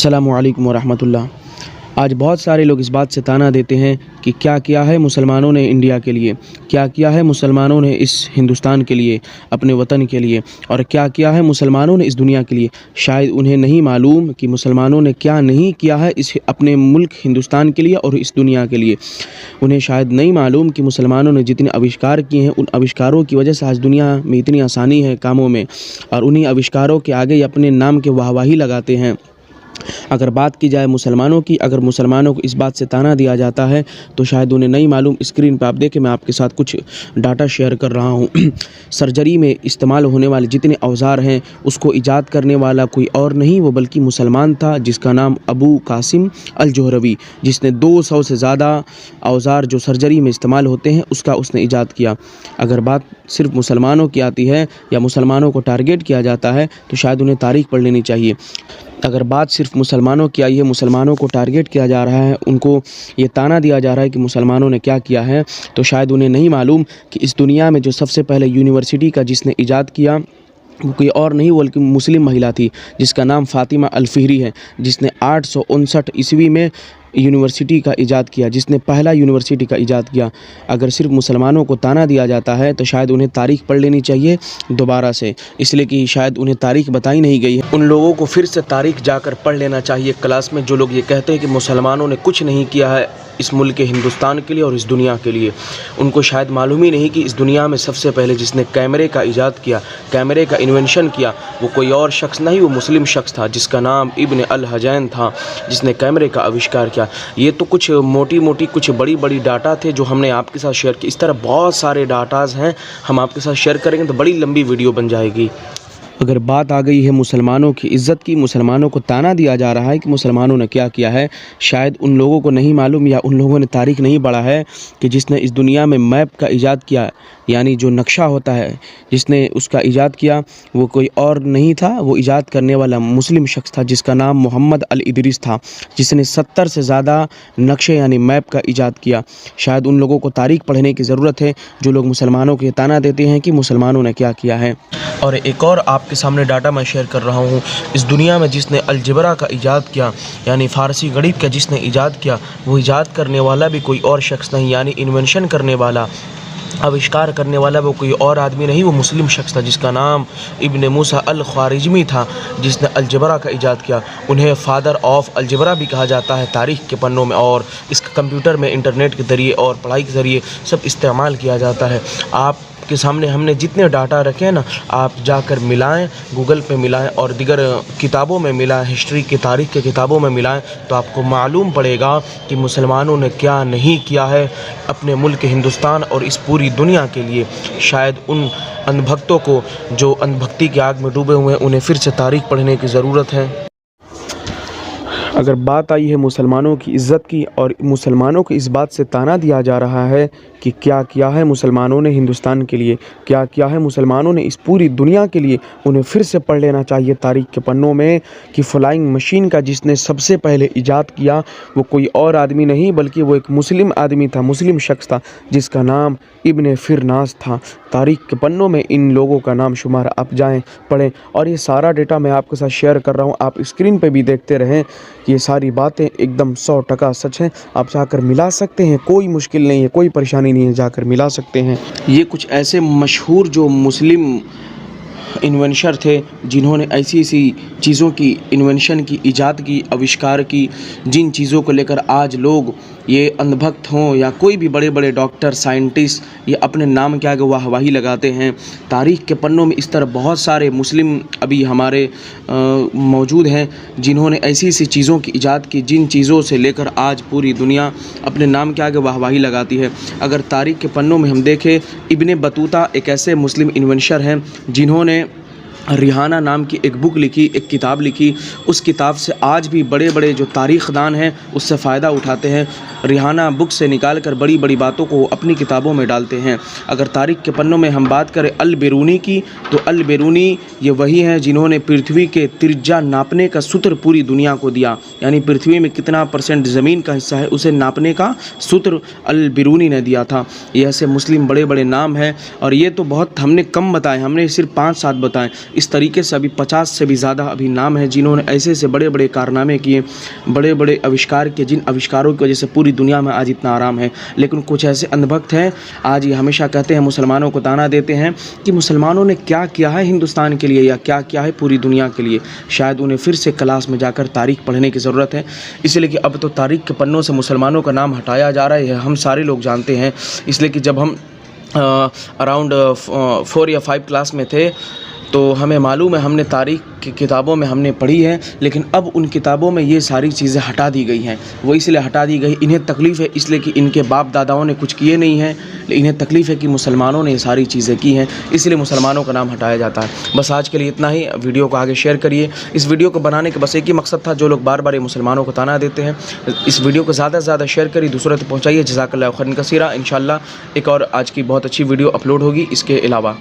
अस्सलामु अलैकुम वरहमतुल्लाह। आज बहुत सारे लोग इस बात से ताना देते हैं कि क्या किया है मुसलमानों ने इंडिया के लिए, क्या किया है मुसलमानों ने इस हिंदुस्तान के लिए, अपने वतन के लिए, और क्या किया है मुसलमानों ने इस दुनिया के लिए। शायद उन्हें नहीं मालूम कि मुसलमानों ने क्या नहीं किया है इस अपने मुल्क हिंदुस्तान के लिए और इस दुनिया के लिए। उन्हें शायद नहीं मालूम कि मुसलमानों ने जितने आविष्कार किए हैं, उन आविष्कारों की वजह से आज दुनिया में इतनी आसानी है कामों में, और उन्हीं आविष्कारों के आगे अपने नाम के वाहवाही लगाते हैं। अगर बात की जाए मुसलमानों की, अगर मुसलमानों को इस बात से ताना दिया जाता है तो शायद उन्हें नहीं मालूम। स्क्रीन पर आप देखें, मैं आपके साथ कुछ डाटा शेयर कर रहा हूँ। सर्जरी में इस्तेमाल होने वाले जितने औज़ार हैं उसको ईजाद करने वाला कोई और नहीं वो बल्कि मुसलमान था, जिसका नाम अबू कासिम अल जोहरवी, जिसने 200 से ज़्यादा औज़ार जो सर्जरी में इस्तेमाल होते हैं उसका उसने ईजाद किया। अगर बात सिर्फ मुसलमानों की आती है या मुसलमानों को टारगेट किया जाता है तो शायद उन्हें तारीख़ पढ़ लेनी चाहिए। अगर बात सिर्फ मुसलमानों की आई है, मुसलमानों को टारगेट किया जा रहा है, उनको ये ताना दिया जा रहा है कि मुसलमानों ने क्या किया है, तो शायद उन्हें नहीं मालूम कि इस दुनिया में जो सबसे पहले यूनिवर्सिटी का जिसने ईजाद किया वो कोई और नहीं बल्कि मुस्लिम महिला थी, जिसका नाम फ़ातिमा अल-फ़िहरी है, जिसने 859 ईस्वी में यूनिवर्सिटी का ईजाद किया, जिसने पहला यूनिवर्सिटी का ईजाद किया। अगर सिर्फ मुसलमानों को ताना दिया जाता है तो शायद उन्हें तारीख़ पढ़ लेनी चाहिए दोबारा से, इसलिए कि शायद उन्हें तारीख़ बताई नहीं गई है। उन लोगों को फिर से तारीख़ जाकर पढ़ लेना चाहिए क्लास में, जो लोग ये कहते हैं कि मुसलमानों ने कुछ नहीं किया है इस मुल्क के हिंदुस्तान के लिए और इस दुनिया के लिए। उनको शायद मालूम ही नहीं कि इस दुनिया में सबसे पहले जिसने कैमरे का ईजाद किया, कैमरे का इन्वेंशन किया, वो कोई और शख्स नहीं, वो मुस्लिम शख्स था जिसका नाम इब्न अल हजैन था, जिसने कैमरे का आविष्कार किया। ये तो कुछ मोटी मोटी कुछ बड़ी बड़ी डाटा थे जो हमने आपके साथ शेयर किए। इस तरह बहुत सारे डाटाज़ हैं, हम आपके साथ शेयर करेंगे तो बड़ी लंबी वीडियो बन जाएगी। अगर बात आ गई है मुसलमानों की इज़्ज़त की, मुसलमानों को ताना दिया जा रहा है कि मुसलमानों ने क्या किया है, शायद उन लोगों को नहीं मालूम या उन लोगों ने तारीख़ नहीं पढ़ा है कि जिसने इस दुनिया में मैप का ईजाद किया, यानी जो नक्शा होता है, जिसने उसका ईजाद किया वो कोई और नहीं था, वो ईजाद करने वाला मुस्लिम शख्स था जिसका नाम मोहम्मद अल इदरीस था, जिसने 70 से ज़्यादा नक्शे यानी मैप का ईजाद किया। शायद उन लोगों को तारीख़ पढ़ने की ज़रूरत है जो लोग मुसलमानों के ताना देते हैं कि मुसलमानों ने क्या किया है। और एक और आपके सामने डाटा मैं शेयर कर रहा हूँ। इस दुनिया में जिसने अलजबरा का ईजाद किया, यानी फ़ारसी गणित का जिसने ईजाद किया, वो ईजाद करने वाला भी कोई और शख्स नहीं, यानी इन्वेंशन करने वाला, आविष्कार करने वाला वो कोई और आदमी नहीं, वो मुस्लिम शख्स था जिसका नाम इब्न मूसा अल ख्वारिज़मी था, जिसने अलजबरा का ईजाद किया। उन्हें फ़ादर ऑफ अलजबरा भी कहा जाता है तारीख़ के पन्नों में, और इसका कंप्यूटर में इंटरनेट के ज़रिए और पढ़ाई के ज़रिए सब इस्तेमाल किया जाता है। आप के सामने हमने जितने डाटा रखे हैं ना, आप जाकर मिलाएं, गूगल पे मिलाएं और दिगर किताबों में मिलाएं, हिस्ट्री की तारीख़ के किताबों में मिलाएं, तो आपको मालूम पड़ेगा कि मुसलमानों ने क्या नहीं किया है अपने मुल्क हिंदुस्तान और इस पूरी दुनिया के लिए। शायद उन अंधभक्तों को जो अंधभक्ति की आग में डूबे हुए हैं उन्हें फिर से तारीख़ पढ़ने की ज़रूरत है। अगर बात आई है मुसलमानों की इज़्ज़त की और मुसलमानों को इस बात से ताना दिया जा रहा है कि क्या किया है मुसलमानों ने हिंदुस्तान के लिए, क्या किया है मुसलमानों ने इस पूरी दुनिया के लिए, उन्हें फिर से पढ़ लेना चाहिए तारीख़ के पन्नों में कि फ़्लाइंग मशीन का जिसने सबसे पहले ईजाद किया वो कोई और आदमी नहीं बल्कि वो एक मुस्लिम आदमी था, मुस्लिम शख्स था, जिसका नाम इब्न फ़िरनास था। तारीख़ के पन्नों में इन लोगों का नाम शुमार, आप जाएँ पढ़ें। और ये सारा डेटा मैं आपके साथ शेयर कर रहा हूँ, आप स्क्रीन पे भी देखते रहें। ये सारी बातें एकदम 100% सच हैं, आप जाकर मिला सकते हैं, कोई मुश्किल नहीं है, कोई परेशानी नहीं है, जाकर मिला सकते हैं। ये कुछ ऐसे मशहूर जो मुस्लिम इन्वेंशर थे जिन्होंने ऐसी ऐसी चीज़ों की इन्वेंशन की, ईजाद की, आविष्कार की, जिन चीज़ों को लेकर आज लोग ये अंधभक्त हों या कोई भी बड़े बड़े डॉक्टर, साइंटिस्ट, ये अपने नाम के आगे वाहवाही लगाते हैं। तारीख़ के पन्नों में इस तरह बहुत सारे मुस्लिम अभी हमारे मौजूद हैं जिन्होंने ऐसी ऐसी चीज़ों की ईजाद की, जिन चीज़ों से लेकर आज पूरी दुनिया अपने नाम के आगे वाहवाही लगाती है। अगर तारीख़ के पन्नों में हम देखें, इब्न बतूता एक ऐसे मुस्लिम इन्वेंशर हैं जिन्होंने रिहाना नाम की एक बुक लिखी, एक किताब लिखी। उस किताब से आज भी बड़े बड़े जो तारीख़दान हैं उससे फ़ायदा उठाते हैं। रिहाना बुक से निकाल कर बड़ी बड़ी बातों को अपनी किताबों में डालते हैं। अगर तारीख़ के पन्नों में हम बात करें अल बिरूनी की, तो अल बिरूनी ये वही हैं जिन्होंने पृथ्वी के त्रिज्या नापने का सूत्र पूरी दुनिया को दिया, यानी पृथ्वी में कितना % ज़मीन का हिस्सा है उसे नापने का सूत्र अल बिरूनी ने दिया था। ये ऐसे मुस्लिम बड़े बड़े नाम हैं, और ये तो बहुत हमने कम बताए, हमने सिर्फ 5-7 बताएं। इस तरीके से अभी 50 से भी ज़्यादा अभी नाम है जिन्होंने ऐसे ऐसे बड़े बड़े कारनामे किए, बड़े बड़े आविष्कार किए, जिन आविष्कारों की वजह से पूरी दुनिया में आज इतना आराम है। लेकिन कुछ ऐसे अंधभक्त हैं आज ये हमेशा कहते हैं, मुसलमानों को ताना देते हैं कि मुसलमानों ने क्या किया है हिंदुस्तान के लिए या क्या किया है पूरी दुनिया के लिए। शायद उन्हें फिर से क्लास में जाकर तारीख़ पढ़ने की ज़रूरत है, इसलिए कि अब तो तारीख़ के पन्नों से मुसलमानों का नाम हटाया जा रहा है, हम सारे लोग जानते हैं। इसलिए कि जब हम अराउंड 4 या 5 क्लास में थे तो हमें मालूम है, हमने तारीख़ की किताबों में हमने पढ़ी है, लेकिन अब उन किताबों में ये सारी चीज़ें हटा दी गई हैं। वो इसलिए हटा दी गई, इन्हें तकलीफ़ है इसलिए कि इनके बाप दादाओं ने कुछ किए नहीं हैं, इन्हें तकलीफ़ है कि मुसलमानों ने ये सारी चीज़ें की हैं, इसलिए मुसलमानों का नाम हटाया जाता है। बस आज के लिए इतना ही। वीडियो को आगे शेयर करिए। इस वीडियो को बनाने का बस एक ही मकसद था, जो लोग बार बार ये मुसलमानों को ताना देते हैं, इस वीडियो को ज़्यादा से ज़्यादा शेयर करिए, दूसरों तक पहुँचाइए। जज़ाकल्लाहु खैरन कसीरा। इंशाअल्लाह एक और आज की बहुत अच्छी वीडियो अपलोड होगी इसके अलावा।